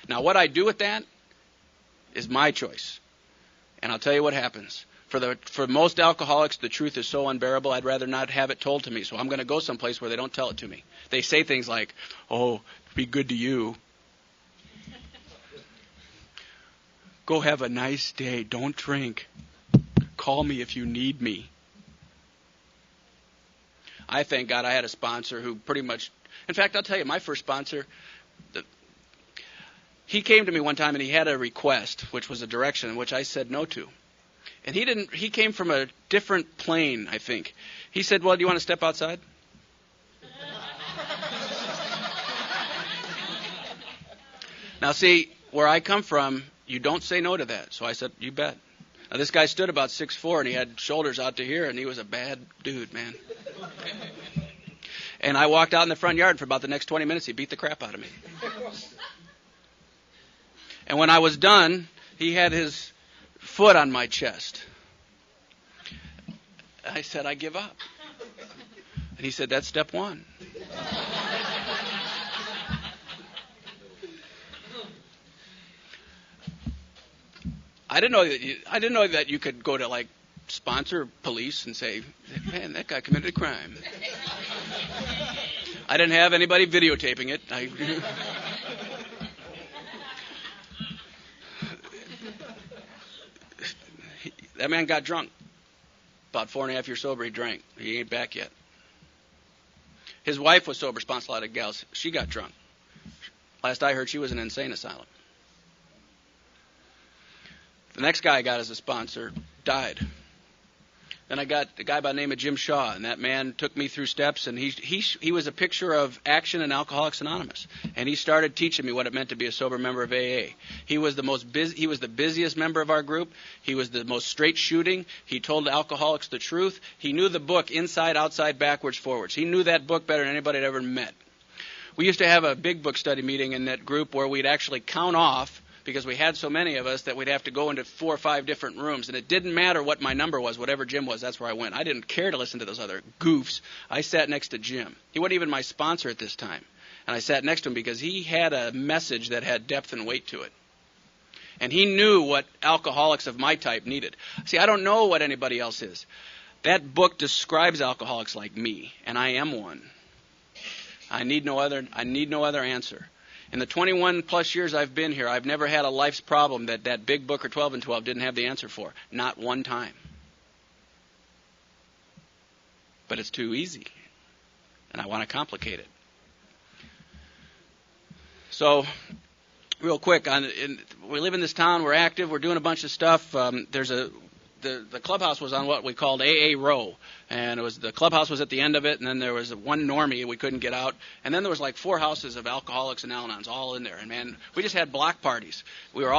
Now, what I do with that is my choice. And I'll tell you what happens. For most alcoholics, the truth is so unbearable, I'd rather not have it told to me. So I'm going to go someplace where they don't tell it to me. They say things like, oh, be good to you. Go have a nice day. Don't drink. Call me if you need me. I thank God I had a sponsor who pretty much, in fact, I'll tell you, my first sponsor, he came to me one time and he had a request, which was a direction, which I said no to. And he came from a different plane, I think. He said, well, do you want to step outside? Now, see, where I come from, you don't say no to that. So I said, you bet. Now, this guy stood about 6'4", and he had shoulders out to here, and he was a bad dude, man. And I walked out in the front yard for about the next 20 minutes. He beat the crap out of me. And when I was done, he had his foot on my chest. I said, I give up. And he said, that's step 1. I didn't know that you could go to like sponsor police and say, man, that guy committed a crime. I didn't have anybody videotaping it. That man got drunk. About 4.5 years sober, he drank. He ain't back yet. His wife was sober, sponsored a lot of gals. She got drunk. Last I heard, she was in an insane asylum. The next guy I got as a sponsor died. Then I got a guy by the name of Jim Shaw, and that man took me through steps, and he was a picture of action in Alcoholics Anonymous, and he started teaching me what it meant to be a sober member of AA. He was the busiest member of our group. He was the most straight shooting. He told alcoholics the truth. He knew the book inside, outside, backwards, forwards. He knew that book better than anybody I'd ever met. We used to have a big book study meeting in that group where we'd actually count off, because we had so many of us that we'd have to go into 4 or 5 different rooms. And it didn't matter what my number was. Whatever Jim was, that's where I went. I didn't care to listen to those other goofs. I sat next to Jim. He wasn't even my sponsor at this time. And I sat next to him because he had a message that had depth and weight to it. And he knew what alcoholics of my type needed. See, I don't know what anybody else is. That book describes alcoholics like me, and I am one. I need no other answer. In the 21 plus years I've been here, I've never had a life's problem that big book or 12 and 12 didn't have the answer for. Not one time. But it's too easy, and I want to complicate it. So, real quick, we live in this town. We're active. We're doing a bunch of stuff. The clubhouse was on what we called AA Row, and the clubhouse was at the end of it, and then there was one normie we couldn't get out, and then there was like 4 houses of alcoholics and Al-Anons all in there, and man, we just had block parties. We were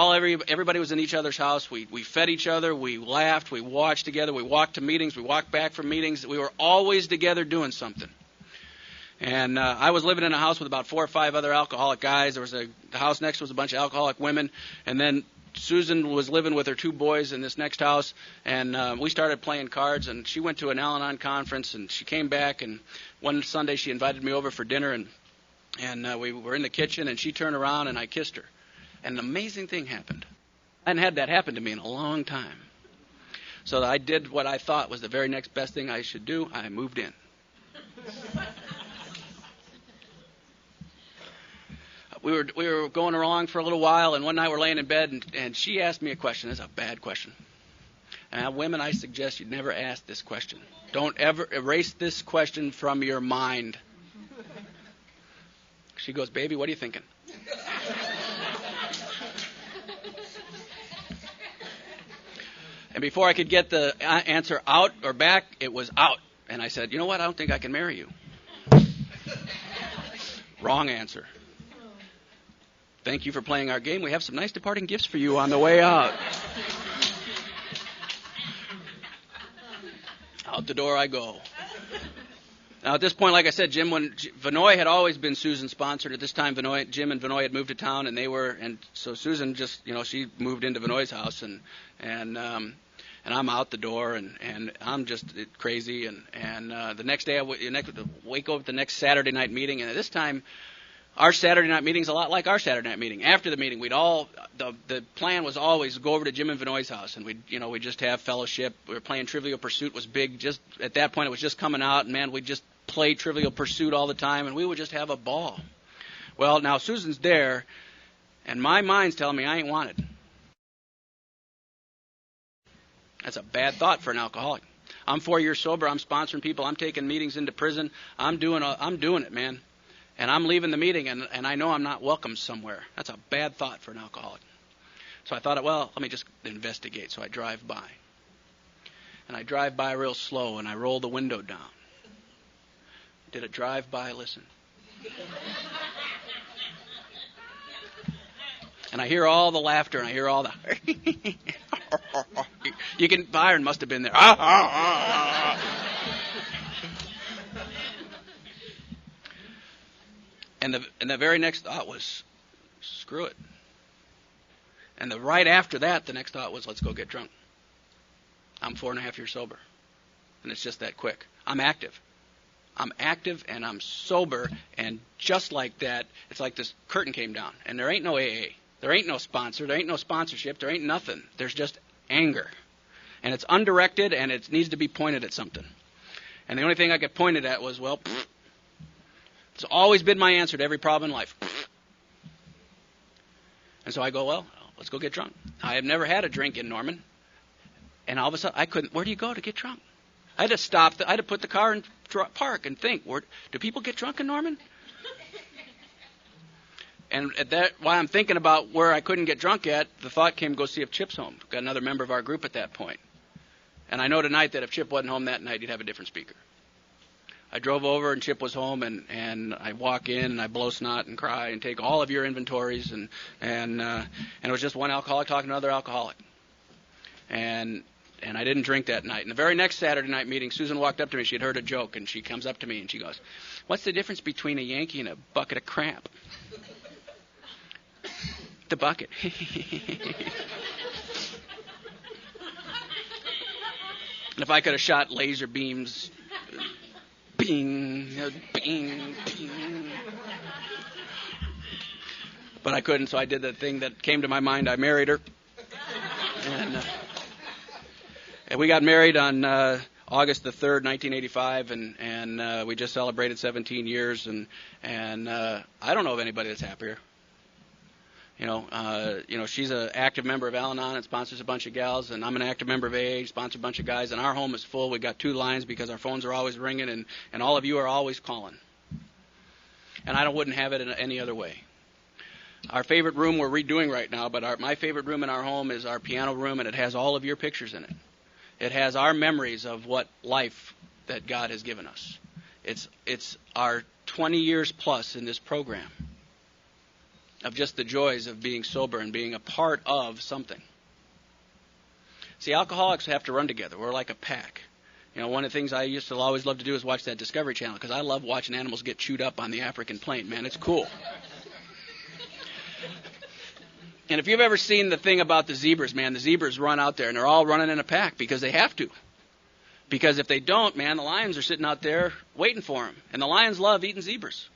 everybody was in each other's house. We fed each other. We laughed. We watched together. We walked to meetings. We walked back from meetings. We were always together doing something. And I was living in a house with about 4 or 5 other alcoholic guys. The house next was a bunch of alcoholic women, and then Susan was living with her 2 boys in this next house, and we started playing cards, and she went to an Al-Anon conference, and she came back, and one Sunday she invited me over for dinner, and we were in the kitchen, and she turned around, and I kissed her. And an amazing thing happened. I hadn't had that happen to me in a long time. So I did what I thought was the very next best thing I should do. I moved in. We were going along for a little while, and one night we're laying in bed, and she asked me a question. It's a bad question. And women, I suggest you never ask this question. Don't ever erase this question from your mind. She goes, "Baby, what are you thinking?" And before I could get the answer out or back, it was out. And I said, "You know what? I don't think I can marry you." Wrong answer. "Thank you for playing our game. We have some nice departing gifts for you on the way out." Out the door I go. Now, at this point, like I said, Vinoy had always been Susan's sponsor. At this time, Jim and Vinoy had moved to town, and so Susan just, she moved into Vinoy's house, and I'm out the door, and I'm just crazy, and the next day I wake up at the next Saturday night meeting, and at this time, our Saturday night meeting is a lot like our Saturday night meeting. After the meeting, the plan was always go over to Jim and Vinoy's house, and we'd just have fellowship. We were playing Trivial Pursuit. Was big. Just at that point, it was just coming out, and man, we'd just play Trivial Pursuit all the time, and we would just have a ball. Well, now Susan's there, and my mind's telling me I ain't wanted. That's a bad thought for an alcoholic. I'm 4 years sober. I'm sponsoring people. I'm taking meetings into prison. I'm doing it, man. And I'm leaving the meeting, and I know I'm not welcome somewhere. That's a bad thought for an alcoholic. So I thought, well, let me just investigate. So I drive by. And I drive by real slow, and I roll the window down. Did a drive-by listen. And I hear all the laughter, and I hear all the... Byron must have been there. And the very next thought was, screw it. And right after that, the next thought was, let's go get drunk. I'm 4.5 years sober. And it's just that quick. I'm active. And I'm sober. And just like that, it's like this curtain came down. And there ain't no AA. There ain't no sponsor. There ain't no sponsorship. There ain't nothing. There's just anger. And it's undirected, and it needs to be pointed at something. And the only thing I could point it at was, well, it's always been my answer to every problem in life. And so I go, well, let's go get drunk. I have never had a drink in Norman. And all of a sudden, I couldn't. Where do you go to get drunk? I had to stop. I had to put the car in park and think, do people get drunk in Norman? And at that, while I'm thinking about where I couldn't get drunk at, the thought came, go see if Chip's home. Got another member of our group at that point. And I know tonight that if Chip wasn't home that night, he'd have a different speaker. I drove over, and Chip was home, and I walk in, and I blow snot and cry and take all of your inventories, and it was just one alcoholic talking to another alcoholic. And And I didn't drink that night. And the very next Saturday night meeting, Susan walked up to me. She had heard a joke, and she comes up to me and she goes, "What's the difference between a Yankee and a bucket of crap?" The bucket. And if I could have shot laser beams, bing, bing, bing. But I couldn't, so I did the thing that came to my mind. I married her. And we got married on August the 3rd, 1985, and we just celebrated 17 years. And I don't know of anybody that's happier. She's an active member of Al-Anon and sponsors a bunch of gals, and I'm an active member of AA, sponsor a bunch of guys, and our home is full. We got 2 lines because our phones are always ringing, and all of you are always calling. And I wouldn't have it in any other way. Our favorite room we're redoing right now, but my favorite room in our home is our piano room, and it has all of your pictures in it. It has our memories of what life that God has given us. It's our 20 years plus in this program of just the joys of being sober and being a part of something. See, alcoholics have to run together. We're like a pack. One of the things I used to always love to do is watch that Discovery Channel, because I love watching animals get chewed up on the African plain. Man, it's cool. And if you've ever seen the thing about the zebras, man, the zebras run out there, and they're all running in a pack because they have to. Because if they don't, man, the lions are sitting out there waiting for them. And the lions love eating zebras.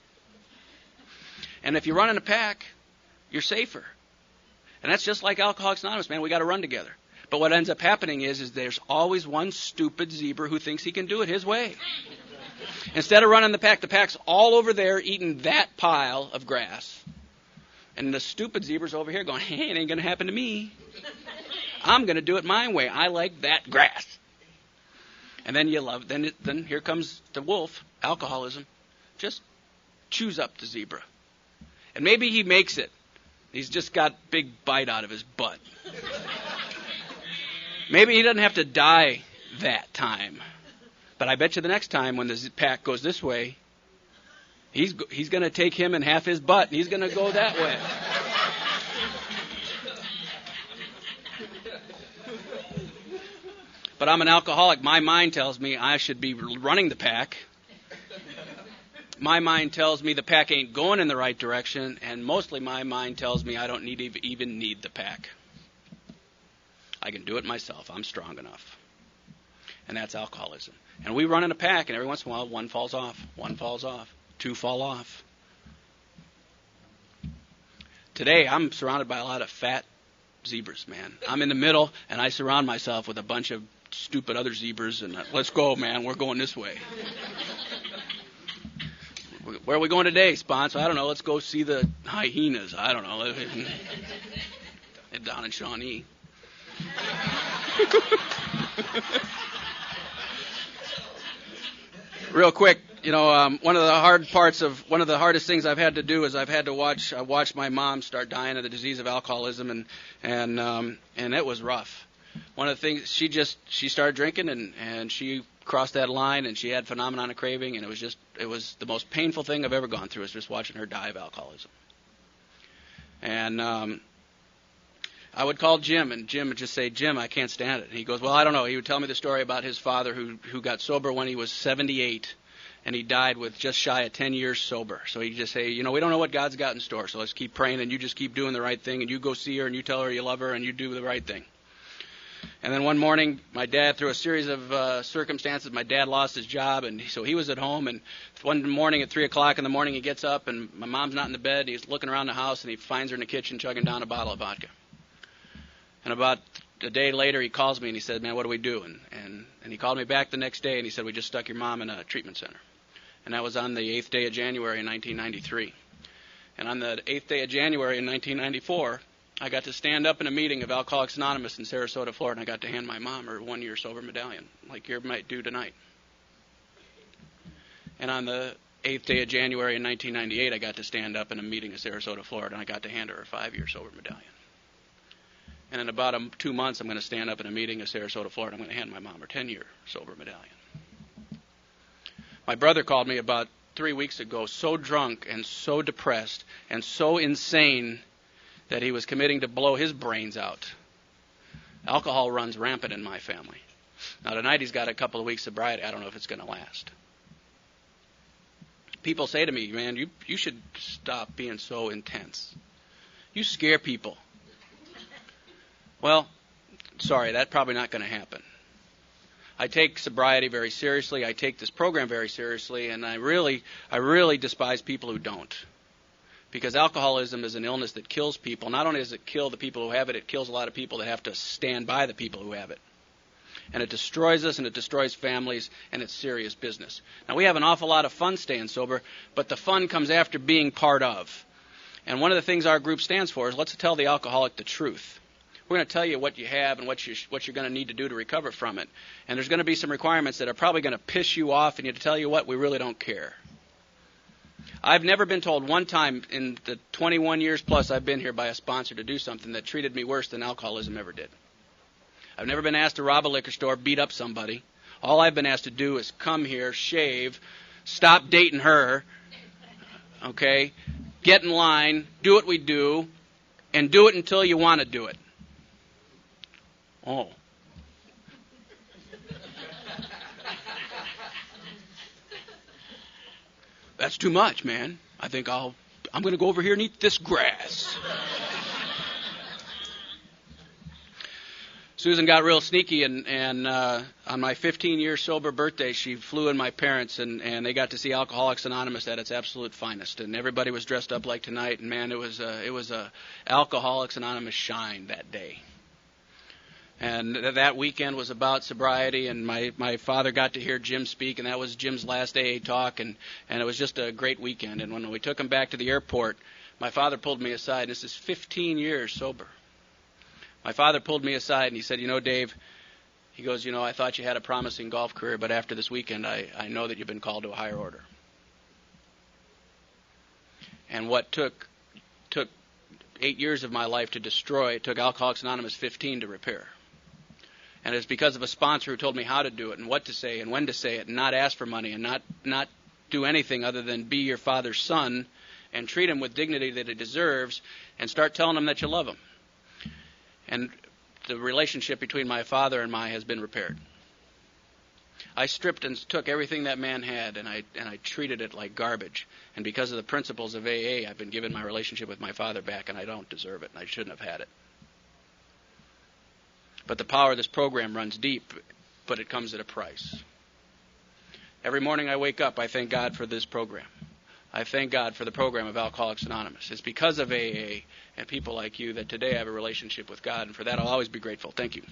And if you run in a pack, you're safer. And that's just like Alcoholics Anonymous, man. We got to run together. But what ends up happening is there's always one stupid zebra who thinks he can do it his way. Instead of running the pack's all over there eating that pile of grass. And the stupid zebra's over here going, "Hey, it ain't going to happen to me. I'm going to do it my way. I like that grass." And then then here comes the wolf, alcoholism. Just chews up the zebra. And maybe he makes it. He's just got big bite out of his butt. Maybe he doesn't have to die that time. But I bet you the next time when the pack goes this way, he's going to take him and half his butt, and he's going to go that way. But I'm an alcoholic. My mind tells me I should be running the pack. My mind tells me the pack ain't going in the right direction, and mostly my mind tells me I don't even need the pack. I can do it myself. I'm strong enough. And that's alcoholism. And we run in a pack, and every once in a while, one falls off, 2 fall off. Today, I'm surrounded by a lot of fat zebras, man. I'm in the middle, and I surround myself with a bunch of stupid other zebras, and let's go, man. We're going this way. Where are we going today, sponsor? I don't know. Let's go see the hyenas. I don't know. Down in Shawnee. Real quick, one of the hardest things I've had to do is I've had to watch my mom start dying of the disease of alcoholism, and it was rough. One of the things she started drinking and she crossed that line, and she had phenomenon of craving, and it was the most painful thing I've ever gone through, is just watching her die of alcoholism. And I would call Jim, and Jim would just say, "Jim, I can't stand it." And he goes, "Well, I don't know." He would tell me the story about his father who got sober when he was 78, and he died with just shy of 10 years sober. So he'd just say, "We don't know what God's got in store, so let's keep praying, and you just keep doing the right thing, and you go see her, and you tell her you love her, and you do the right thing." And then one morning, my dad, through a series of circumstances, my dad lost his job, and so he was at home. And one morning at 3 o'clock in the morning, he gets up, and my mom's not in the bed. He's looking around the house, and he finds her in the kitchen chugging down a bottle of vodka. And about a day later, he calls me, and he said, "Man, what do we do?" And he called me back the next day, and he said, "We just stuck your mom in a treatment center." And that was on the 8th day of January in 1993. And on the 8th day of January in 1994, I got to stand up in a meeting of Alcoholics Anonymous in Sarasota, Florida, and I got to hand my mom her 1-year sober medallion, like you might do tonight. And on the 8th day of January in 1998, I got to stand up in a meeting in Sarasota, Florida, and I got to hand her a 5-year sober medallion. And in about 2 months, I'm going to stand up in a meeting in Sarasota, Florida. I'm going to hand my mom her 10-year sober medallion. My brother called me about 3 weeks ago, so drunk and so depressed and so insane that he was committing to blow his brains out. Alcohol runs rampant in my family. Now tonight he's got a couple of weeks sobriety. I don't know if it's going to last. People say to me, man, you should stop being so intense. You scare people. Well, sorry, that's probably not going to happen. I take sobriety very seriously. I take this program very seriously, and I really despise people who don't. Because alcoholism is an illness that kills people. Not only does it kill the people who have it, it kills a lot of people that have to stand by the people who have it. And it destroys us, and it destroys families, and it's serious business. Now, we have an awful lot of fun staying sober, but the fun comes after being part of. And one of the things our group stands for is let's tell the alcoholic the truth. We're going to tell you what you have and what you're going to need to do to recover from it. And there's going to be some requirements that are probably going to piss you off, and you tell you what, we really don't care. I've never been told one time in the 21 years plus I've been here by a sponsor to do something that treated me worse than alcoholism ever did. I've never been asked to rob a liquor store, beat up somebody. All I've been asked to do is come here, shave, stop dating her, okay, get in line, do what we do, and do it until you want to do it. Oh. That's too much, man. I think I'm going to go over here and eat this grass. Susan got real sneaky, and on my 15-year sober birthday, she flew in my parents, and they got to see Alcoholics Anonymous at its absolute finest. And everybody was dressed up like tonight, and man, it was a Alcoholics Anonymous shine that day. And that weekend was about sobriety, and my father got to hear Jim speak, and that was Jim's last AA talk, and it was just a great weekend. And when we took him back to the airport, my father pulled me aside. This is 15 years sober. My father pulled me aside, and he said, Dave, he goes, I thought you had a promising golf career, but after this weekend, I know that you've been called to a higher order. And what took 8 years of my life to destroy, it took Alcoholics Anonymous 15 to repair. And it's because of a sponsor who told me how to do it and what to say and when to say it and not ask for money and not do anything other than be your father's son and treat him with dignity that he deserves and start telling him that you love him. And the relationship between my father and I has been repaired. I stripped and took everything that man had, and I treated it like garbage. And because of the principles of AA, I've been given my relationship with my father back, and I don't deserve it, and I shouldn't have had it. But the power of this program runs deep, but it comes at a price. Every morning I wake up, I thank God for this program. I thank God for the program of Alcoholics Anonymous. It's because of AA and people like you that today I have a relationship with God, and for that I'll always be grateful. Thank you.